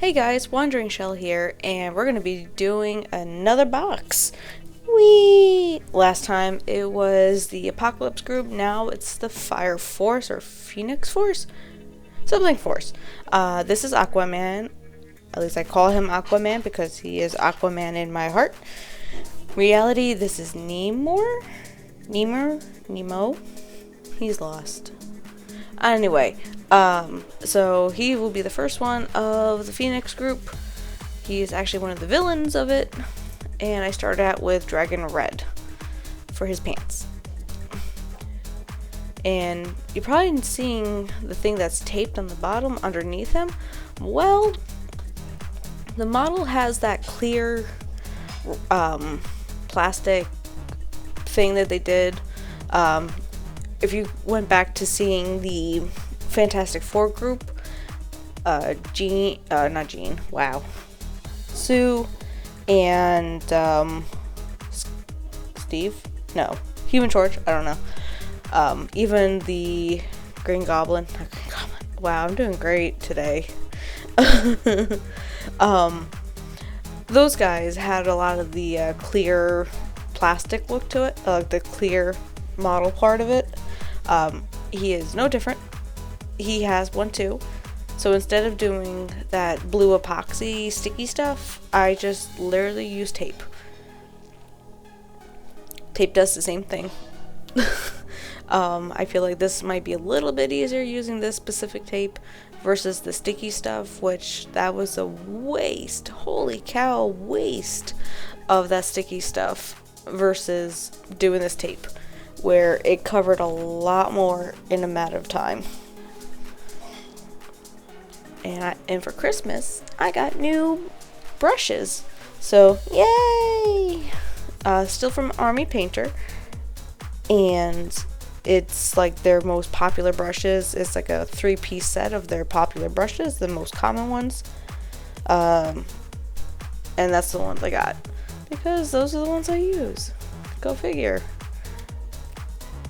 Hey guys, Wandering Shell here, and we're going to be doing another box. Whee! Last time it was the Apocalypse group, now it's the Fire Force or Phoenix Force? Something Force. This is Aquaman. At least I call him Aquaman because he is Aquaman in my heart. Reality, this is Namor? Nemo? He's lost. Anyway, so he will be the first one of the Phoenix group. He's actually one of the villains of it. And I started out with Dragon Red for his pants. And you're probably seeing the thing that's taped on the bottom underneath him. Well, the model has that clear plastic thing that they did. If you went back to seeing the Fantastic Four group, Sue and Steve? No, Human Torch, I don't know. Even the Green Goblin. Wow, I'm doing great today. Those guys had a lot of the clear plastic look to it, the clear model part of it. He is no different. He has one too. So instead of doing that blue epoxy sticky stuff, I just literally use tape. Tape does the same thing. I feel like this might be a little bit easier using this specific tape versus the sticky stuff, which that was a waste. Holy cow, waste of that sticky stuff versus doing this tape, where it covered a lot more in a matter of time. And for Christmas, I got new brushes. So, yay! Still from Army Painter. And it's like their most popular brushes. It's like a 3-piece set of their popular brushes, the most common ones. And that's the ones I got, because those are the ones I use. Go figure.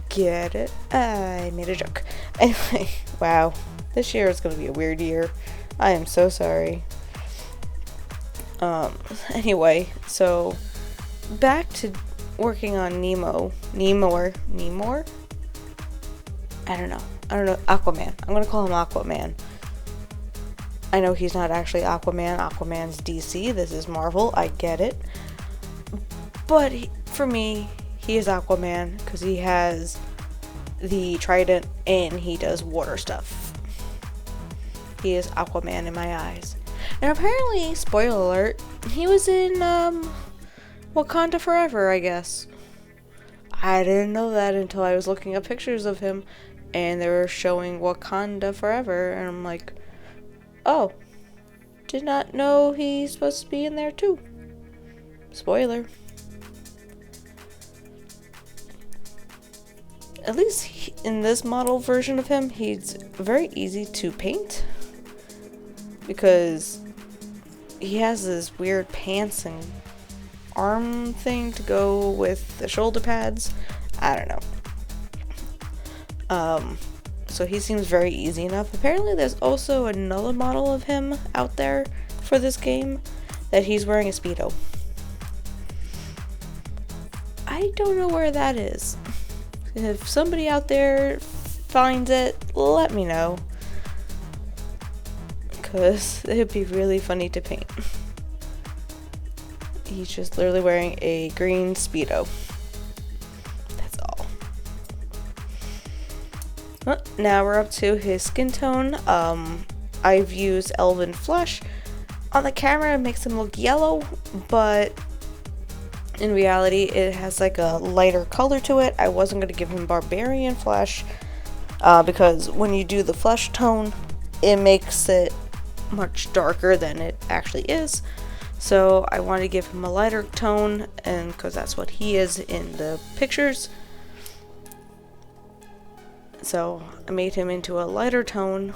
Get it? I made a joke. Anyway, wow. This year is going to be a weird year. I am so sorry. Anyway, so back to working on Namor? I don't know. Aquaman. I'm going to call him Aquaman. I know he's not actually Aquaman. Aquaman's DC. This is Marvel. I get it. But for me, he is Aquaman because he has the trident and he does water stuff. He is Aquaman in my eyes. And apparently, spoiler alert, he was in Wakanda Forever, I guess. I didn't know that until I was looking up pictures of him and they were showing Wakanda Forever, and I'm like, oh, did not know he's supposed to be in there too. Spoiler. At least in this model version of him, he's very easy to paint because he has this weird pants and arm thing to go with the shoulder pads. I don't know. So he seems very easy enough. Apparently there's also another model of him out there for this game that he's wearing a Speedo. I don't know where that is. If somebody out there finds it, let me know. Because it would be really funny to paint. He's just literally wearing a green Speedo. That's all. Well, now we're up to his skin tone. I've used elven flesh. On the camera it makes him look yellow, but in reality it has like a lighter color to it. I wasn't going to give him barbarian flesh because when you do the flesh tone, it makes it much darker than it actually is. So I wanted to give him a lighter tone, and because that's what he is in the pictures. So I made him into a lighter tone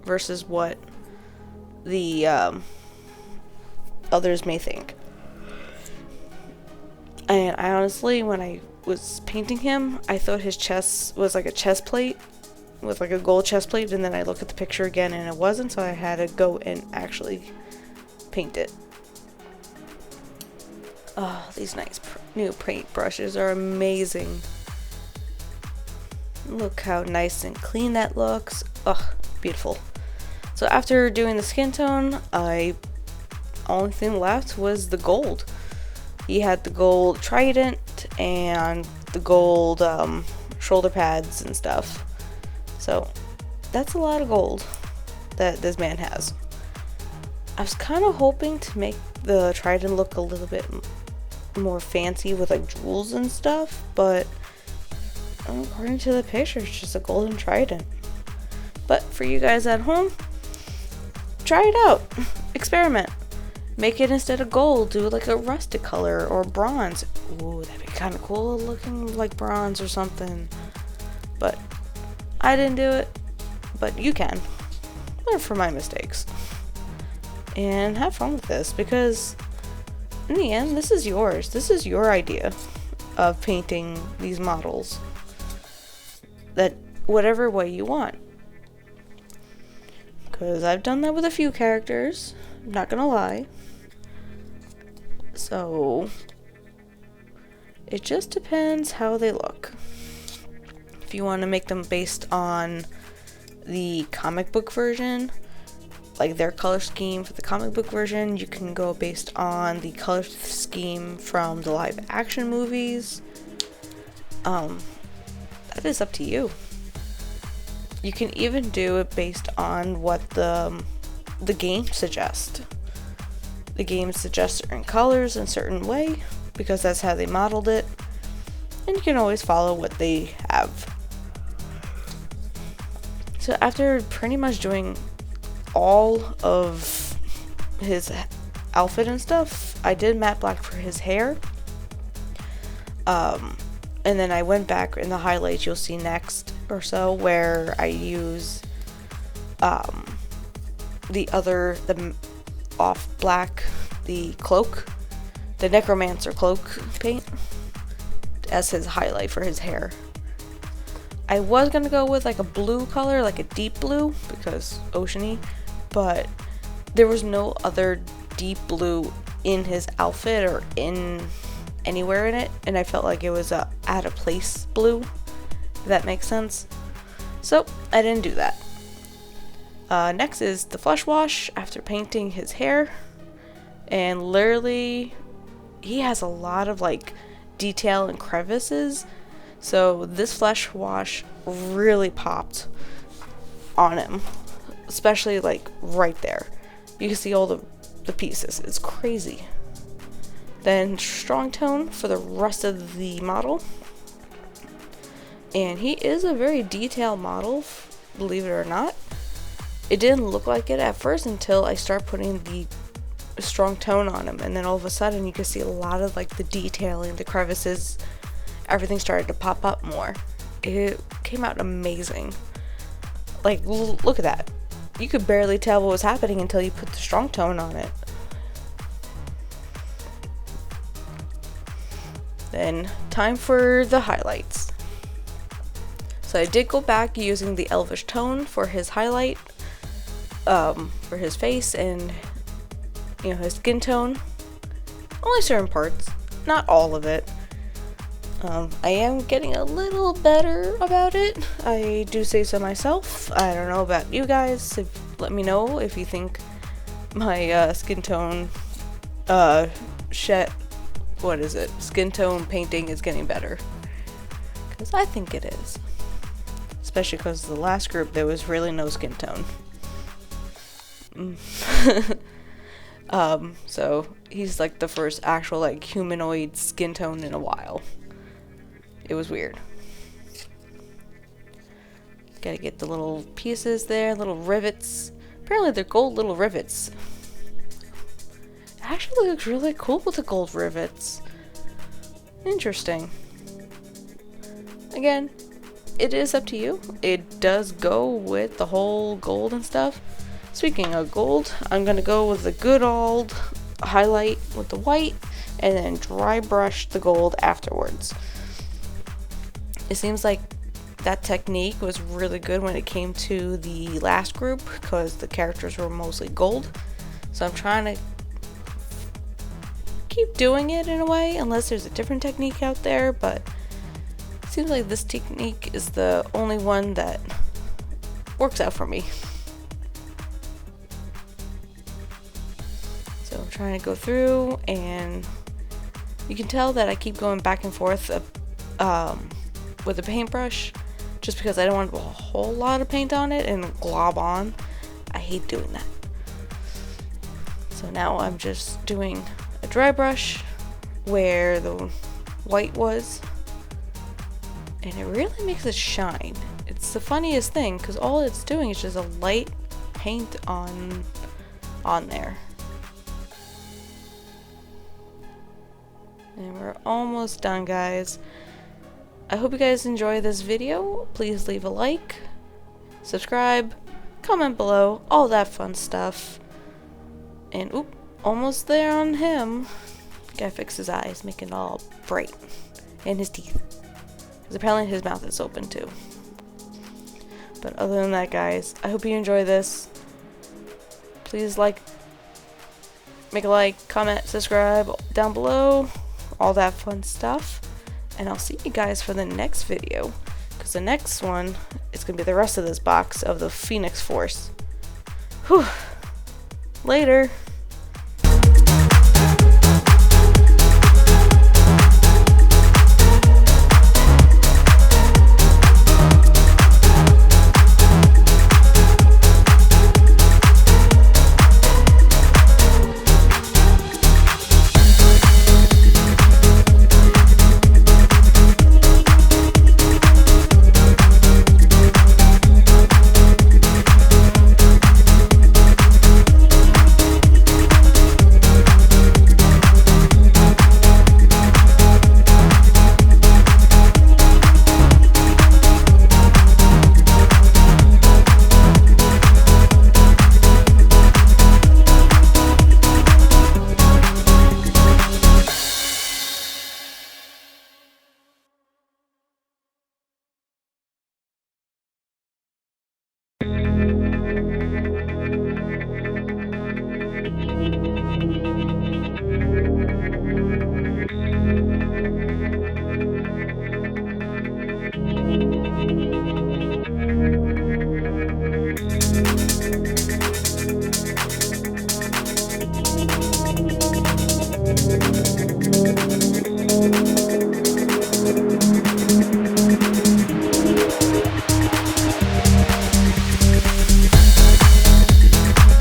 versus what the others may think. And I honestly, when I was painting him, I thought his chest was like a chest plate with like a gold chest plate, and then I look at the picture again and it wasn't, so I had to go and actually paint it. Oh, these nice new paint brushes are amazing. Look how nice and clean that looks. Oh, beautiful. So after doing the skin tone, only thing left was the gold. He had the gold trident and the gold shoulder pads and stuff. So that's a lot of gold that this man has. I was kind of hoping to make the trident look a little bit more fancy with like jewels and stuff, but according to the picture, it's just a golden trident. But for you guys at home, try it out. Experiment. Make it instead of gold, do like a rusted color or bronze. Ooh, that'd be kind of cool looking like bronze or something. But I didn't do it, but you can. Learn from my mistakes. And have fun with this, because in the end, this is yours. This is your idea of painting these models. That whatever way you want. Because I've done that with a few characters, I'm not gonna lie. So it just depends how they look. If you want to make them based on the comic book version, like their color scheme for the comic book version, you can go based on the color scheme from the live action movies. That is up to you. You can even do it based on what the game suggests. The game suggests certain colors in a certain way, because that's how they modeled it. And you can always follow what they have. So after pretty much doing all of his outfit and stuff, I did matte black for his hair. And then I went back in the highlights, you'll see next or so, where I use the off black, the cloak, the necromancer cloak paint as his highlight for his hair. I was gonna go with like a blue color, like a deep blue, because oceany, but there was no other deep blue in his outfit or in anywhere in it, and I felt like it was a out of place blue, if that makes sense. So I didn't do that. Next is the flesh wash after painting his hair, and literally he has a lot of like detail and crevices, so this flesh wash really popped on him, especially like right there. You can see all the pieces. It's crazy. Then strong tone for the rest of the model, and he is a very detailed model, believe it or not. It didn't look like it at first until I started putting the strong tone on him, and then all of a sudden you can see a lot of like the detailing, the crevices, everything started to pop up more. It came out amazing. Like, look at that. You could barely tell what was happening until you put the strong tone on it. Then time for the highlights. So I did go back using the elvish tone for his highlight, for his face and his skin tone. Only certain parts, not all of it. I am getting a little better about it. I do say so myself. I don't know about you guys. Let me know if you think my skin tone skin tone painting is getting better, because I think it is, especially because the last group there was really no skin tone. So he's like the first actual like humanoid skin tone in a while. It was weird. Gotta get the little pieces there, little rivets. Apparently they're gold little rivets. It actually looks really cool with the gold rivets. Interesting. Again, it is up to you. It does go with the whole gold and stuff. Speaking of gold, I'm gonna go with the good old highlight with the white and then dry brush the gold afterwards. It seems like that technique was really good when it came to the last group because the characters were mostly gold. So I'm trying to keep doing it in a way, unless there's a different technique out there, but it seems like this technique is the only one that works out for me. So I'm trying to go through, and you can tell that I keep going back and forth with a paintbrush just because I don't want a whole lot of paint on it and glob on. I hate doing that. So now I'm just doing a dry brush where the white was, and it really makes it shine. It's the funniest thing because all it's doing is just a light paint on there. And we're almost done, guys. I hope you guys enjoy this video. Please leave a like, subscribe, comment below, all that fun stuff. And oop, almost there on him. Gotta fix his eyes, make it all bright. And his teeth. Because apparently his mouth is open too. But other than that, guys, I hope you enjoy this. Please make a like, comment, subscribe down below. All that fun stuff. And I'll see you guys for the next video. Because the next one is going to be the rest of this box of the Phoenix Force. Whew. Later.